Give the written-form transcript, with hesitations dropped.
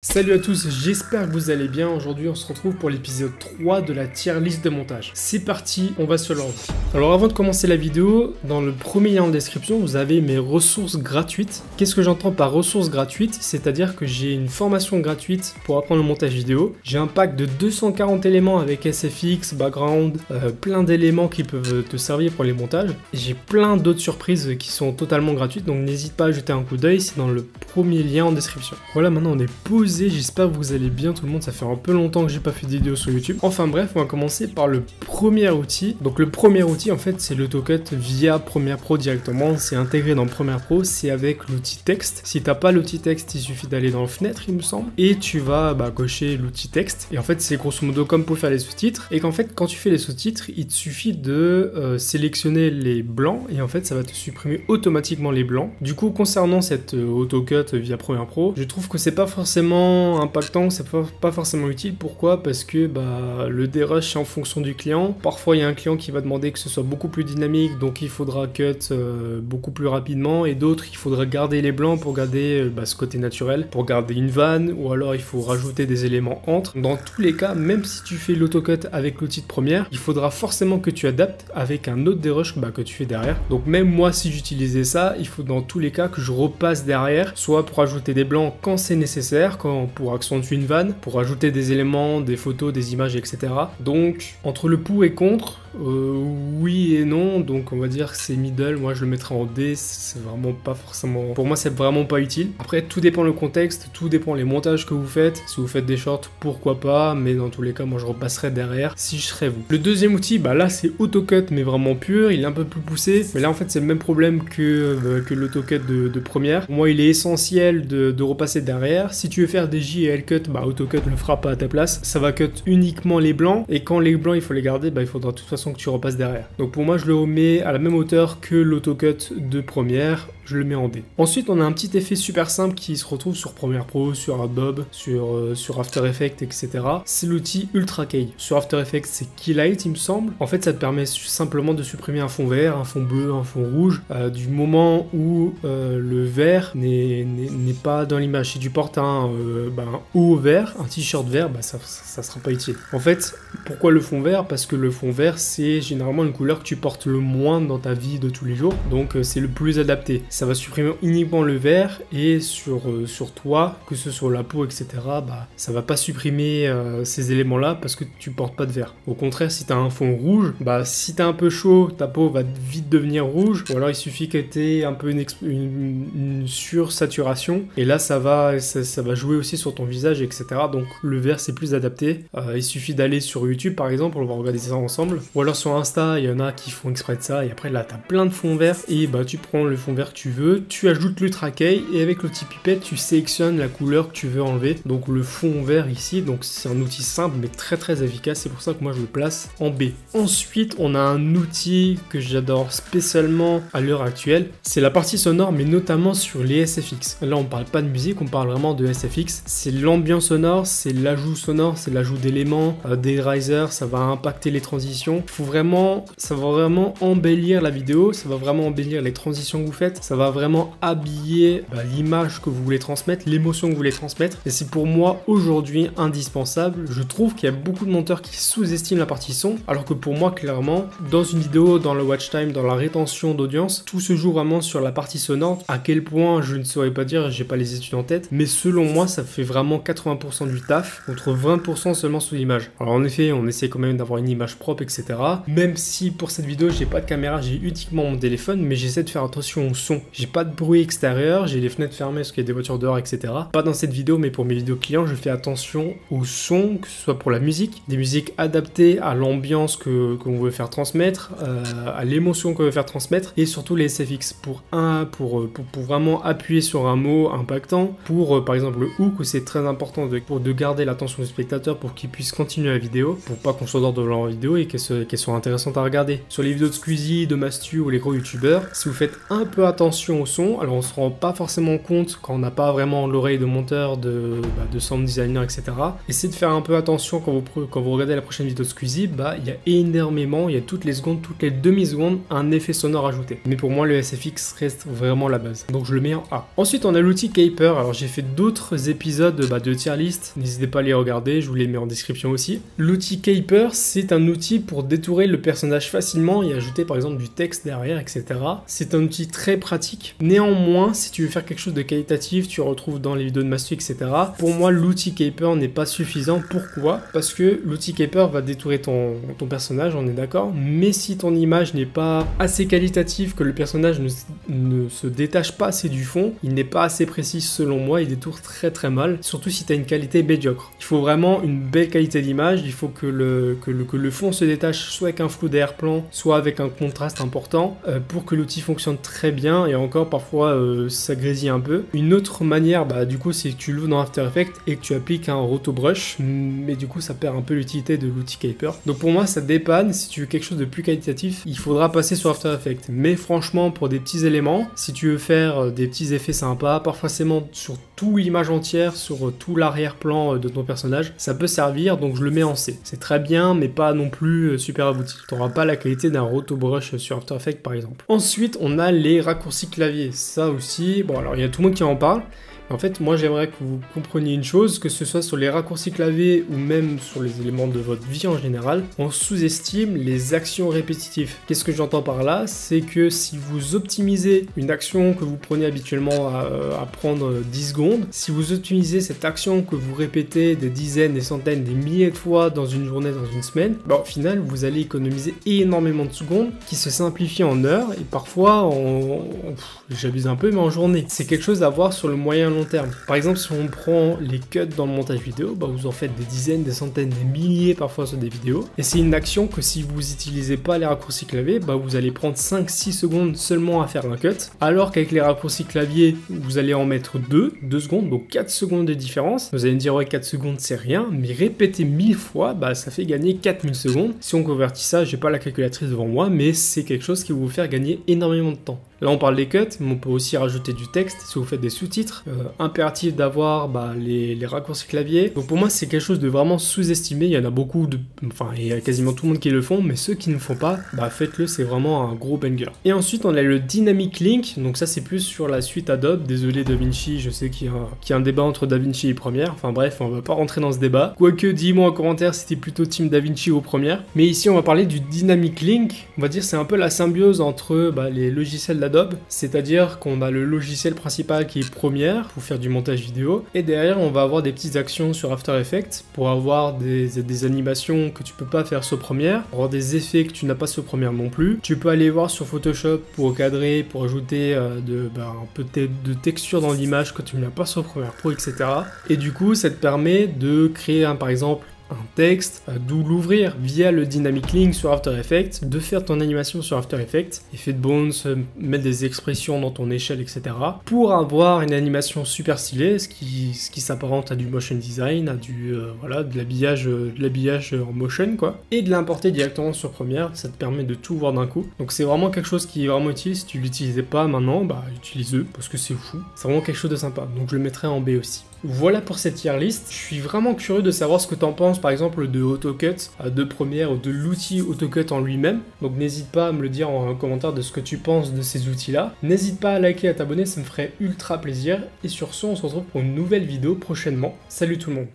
Salut à tous, j'espère que vous allez bien. Aujourd'hui on se retrouve pour l'épisode 3 de la tier list de montage. C'est parti, on va se lancer. Alors avant de commencer la vidéo, dans le premier lien en description, vous avez mes ressources gratuites. Qu'est-ce que j'entends par ressources gratuites? C'est-à-dire que j'ai une formation gratuite pour apprendre le montage vidéo. J'ai un pack de 240 éléments avec SFX, background, plein d'éléments qui peuvent te servir pour les montages. J'ai plein d'autres surprises qui sont totalement gratuites, donc n'hésite pas à jeter un coup d'œil, c'est dans le premier lien en description. Voilà, maintenant on est posé. J'espère que vous allez bien tout le monde, ça fait un peu longtemps que j'ai pas fait de vidéo sur YouTube. Enfin bref, on va commencer par le premier outil. Donc le premier outil en fait c'est l'AutoCut via Premiere Pro directement, c'est intégré dans Premiere Pro, c'est avec l'outil texte. Si t'as pas l'outil texte, il suffit d'aller dans fenêtre il me semble, et tu vas cocher l'outil texte. Et en fait c'est grosso modo comme pour faire les sous-titres, et qu'en fait quand tu fais les sous-titres, il te suffit de sélectionner les blancs, et en fait ça va te supprimer automatiquement les blancs. Du coup concernant cette AutoCut via Premiere Pro, je trouve que c'est pas forcément impactant, c'est pas forcément utile. Pourquoi? Parce que le dérush c'est en fonction du client. Parfois il y a un client qui va demander que ce soit beaucoup plus dynamique, donc il faudra cut beaucoup plus rapidement, et d'autres il faudra garder les blancs pour garder ce côté naturel, pour garder une vanne, ou alors il faut rajouter des éléments entre. Dans tous les cas, même si tu fais l'AutoCut avec l'outil de Premiere, il faudra forcément que tu adaptes avec un autre dérush que tu fais derrière. Donc même moi si j'utilisais ça, il faut dans tous les cas que je repasse derrière, soit pour ajouter des blancs quand c'est nécessaire, pour accentuer une vanne, pour ajouter des éléments, des photos, des images, etc. Donc, entre le pour et contre, oui et non, donc on va dire que c'est middle, moi je le mettrai en D, c'est vraiment pas forcément... Pour moi c'est vraiment pas utile. Après, tout dépend le contexte, tout dépend les montages que vous faites. Si vous faites des shorts, pourquoi pas, mais dans tous les cas, moi je repasserai derrière si je serais vous. Le deuxième outil, là c'est AutoCut, mais vraiment pur, il est un peu plus poussé, mais là en fait c'est le même problème que l'AutoCut de Premiere. Pour moi il est essentiel de repasser derrière. Si tu veux faire des J et L cut, AutoCut le fera pas à ta place, ça va cut uniquement les blancs, et quand les blancs il faut les garder, il faudra de toute façon que tu repasses derrière. Donc pour moi je le remets à la même hauteur que l'AutoCut de Premiere, je le mets en D. Ensuite on a un petit effet super simple qui se retrouve sur Premiere Pro, sur Adobe, sur After Effects, etc. C'est l'outil Ultra Key. Sur After Effects c'est Keylight il me semble. En fait ça te permet simplement de supprimer un fond vert, un fond bleu, un fond rouge, du moment où le vert n'est pas dans l'image. Si tu portes un haut vert, un t-shirt vert, ça sera pas utile. En fait, pourquoi le fond vert? Parce que le fond vert c'est généralement une couleur que tu portes le moins dans ta vie de tous les jours, donc c'est le plus adapté. Ça va supprimer uniquement le vert, et sur toi, que ce soit la peau, etc., ça va pas supprimer ces éléments là parce que tu portes pas de vert. Au contraire, si tu as un fond rouge, si tu es un peu chaud, ta peau va vite devenir rouge, ou alors il suffit que tu aies un peu une sursaturation, et là ça va jouer aussi sur ton visage, etc. Donc le vert c'est plus adapté. Il suffit d'aller sur YouTube par exemple, on va regarder ça ensemble, ou alors sur Insta, il y en a qui font exprès de ça, et après là tu as plein de fonds verts, et tu prends le fond vert que tu veux, tu ajoutes l'Ultra Key, et avec le petit pipette tu sélectionnes la couleur que tu veux enlever, donc le fond vert ici. Donc c'est un outil simple mais très très efficace, c'est pour ça que moi je le place en B. Ensuite on a un outil que j'adore spécialement à l'heure actuelle, c'est la partie sonore, mais notamment sur les SFX. Là on parle pas de musique, on parle vraiment de SFX. C'est l'ambiance sonore, c'est l'ajout sonore, c'est l'ajout d'éléments, des risers, ça va impacter les transitions. Ça va vraiment embellir la vidéo, ça va vraiment embellir les transitions que vous faites, ça va vraiment habiller l'image que vous voulez transmettre, l'émotion que vous voulez transmettre, et c'est pour moi aujourd'hui indispensable. Je trouve qu'il y a beaucoup de monteurs qui sous-estiment la partie son, alors que pour moi clairement, dans une vidéo, dans le watch time, dans la rétention d'audience, tout se joue vraiment sur la partie sonore. À quel point, je ne saurais pas dire, j'ai pas les études en tête, mais selon moi ça fait vraiment 80% du taf, contre 20% seulement sous l'image. Alors en effet, on essaie quand même d'avoir une image propre, etc. Même si pour cette vidéo j'ai pas de caméra, j'ai uniquement mon téléphone, mais j'essaie de faire attention au son. J'ai pas de bruit extérieur, j'ai les fenêtres fermées parce qu'il y a des voitures dehors, etc. Pas dans cette vidéo, mais pour mes vidéos clients, je fais attention au son, que ce soit pour la musique, des musiques adaptées à l'ambiance qu'on veut faire transmettre, à l'émotion qu'on veut faire transmettre, et surtout les SFX pour vraiment appuyer sur un mot impactant, pour par exemple le hook, où c'est très important de garder l'attention du spectateur pour qu'il puisse continuer la vidéo. pour pas qu'on s'endort devant leur vidéo et qu'elles soient intéressantes à regarder. Sur les vidéos de Squeezie, de Mastu ou les gros youtubeurs, si vous faites un peu attention au son, alors on se rend pas forcément compte quand on n'a pas vraiment l'oreille de monteur, de sound designer, etc. Essayez de faire un peu attention quand vous regardez la prochaine vidéo de Squeezie, il y a énormément, il y a toutes les secondes, toutes les demi-secondes, un effet sonore ajouté. Mais pour moi, le SFX reste vraiment la base. Donc je le mets en A. Ensuite, on a l'outil Caper. Alors j'ai fait d'autres épisodes de tier list. N'hésitez pas à les regarder, je vous les mets en description aussi. L'outil Caper, c'est un outil pour détourer le personnage facilement et ajouter par exemple du texte derrière, etc. C'est un outil très pratique. Néanmoins, si tu veux faire quelque chose de qualitatif, tu retrouves dans les vidéos de Mastu, etc. Pour moi, l'outil Caper n'est pas suffisant. Pourquoi? Parce que l'outil Caper va détourer ton personnage, on est d'accord. Mais si ton image n'est pas assez qualitative, que le personnage ne se détache pas assez du fond, il n'est pas assez précis selon moi, il détourne très très mal, surtout si tu as une qualité médiocre. Il faut vraiment une belle qualité d'image, il faut que le fond se détache soit avec un flou d'arrière-plan, soit avec un contraste important pour que l'outil fonctionne très bien, et encore parfois ça grésille un peu. Une autre manière, du coup, c'est que tu l'ouvres dans After Effects et que tu appliques un roto brush, mais du coup ça perd un peu l'utilité de l'outil Caper. Donc pour moi ça dépanne, si tu veux quelque chose de plus qualitatif, il faudra passer sur After Effects. Mais franchement, pour des petits éléments, si tu veux faire des petits effets sympas, pas forcément sur toute l'image entière, sur tout l'arrière-plan de ton personnage, ça peut servir, donc je le mets en C. C'est très bien, mais pas non plus super abouti. Tu n'auras pas la qualité d'un roto brush sur After Effects par exemple. Ensuite, on a les raccourcis clavier. Ça aussi, bon alors il y a tout le monde qui en parle. En fait, moi j'aimerais que vous compreniez une chose, que ce soit sur les raccourcis clavier ou même sur les éléments de votre vie en général, on sous-estime les actions répétitives. Qu'est-ce que j'entends par là? C'est que si vous optimisez une action que vous prenez habituellement à prendre 10 secondes, si vous optimisez cette action que vous répétez des dizaines, des centaines, des milliers de fois dans une journée, dans une semaine, au final vous allez économiser énormément de secondes qui se simplifient en heures et parfois j'abuse un peu, mais en journée. C'est quelque chose à voir sur le moyen long terme. Par exemple, si on prend les cuts dans le montage vidéo, vous en faites des dizaines, des centaines, des milliers parfois sur des vidéos. Et c'est une action que si vous n'utilisez pas les raccourcis clavier, vous allez prendre 5-6 secondes seulement à faire un cut. Alors qu'avec les raccourcis clavier, vous allez en mettre 2 secondes, donc 4 secondes de différence. Vous allez me dire, ouais, 4 secondes c'est rien, mais répéter 1000 fois, ça fait gagner 4000 secondes. Si on convertit ça, j'ai pas la calculatrice devant moi, mais c'est quelque chose qui va vous faire gagner énormément de temps. Là on parle des cuts, mais on peut aussi rajouter du texte si vous faites des sous-titres. Impératif d'avoir les raccourcis clavier. Donc pour moi c'est quelque chose de vraiment sous-estimé. Il y en a beaucoup il y a quasiment tout le monde qui le font, mais ceux qui ne le font pas, faites-le, c'est vraiment un gros banger. Et ensuite on a le Dynamic Link, donc ça c'est plus sur la suite Adobe. Désolé DaVinci, je sais qu'il y a un débat entre DaVinci et Premiere. Enfin bref, on va pas rentrer dans ce débat. Quoique, dis-moi en commentaire si t'es plutôt team DaVinci ou Premiere. Mais ici on va parler du Dynamic Link. On va dire c'est un peu la symbiose entre les logiciels d'Adobe, c'est-à-dire qu'on a le logiciel principal qui est Premiere pour faire du montage vidéo, et derrière on va avoir des petites actions sur After Effects pour avoir des animations que tu peux pas faire sur Premiere, pour avoir des effets que tu n'as pas sur Premiere non plus. Tu peux aller voir sur Photoshop pour cadrer, pour ajouter un peu de texture dans l'image que tu n'as pas sur Premiere Pro, etc. Et du coup ça te permet de créer par exemple un texte, d'où l'ouvrir via le Dynamic Link sur After Effects, de faire ton animation sur After Effects, effet de bounce, mettre des expressions dans ton échelle, etc. pour avoir une animation super stylée, ce qui s'apparente à du motion design, à de l'habillage en motion quoi, et de l'importer directement sur Premiere. Ça te permet de tout voir d'un coup. Donc c'est vraiment quelque chose qui est vraiment utile. Si tu l'utilisais pas maintenant, utilise-le parce que c'est fou. C'est vraiment quelque chose de sympa. Donc je le mettrai en B aussi. Voilà pour cette tier list. Je suis vraiment curieux de savoir ce que tu en penses par exemple de AutoCut, de Premiere ou de l'outil AutoCut en lui-même. Donc n'hésite pas à me le dire en commentaire de ce que tu penses de ces outils-là. N'hésite pas à liker, à t'abonner, ça me ferait ultra plaisir. Et sur ce, on se retrouve pour une nouvelle vidéo prochainement. Salut tout le monde.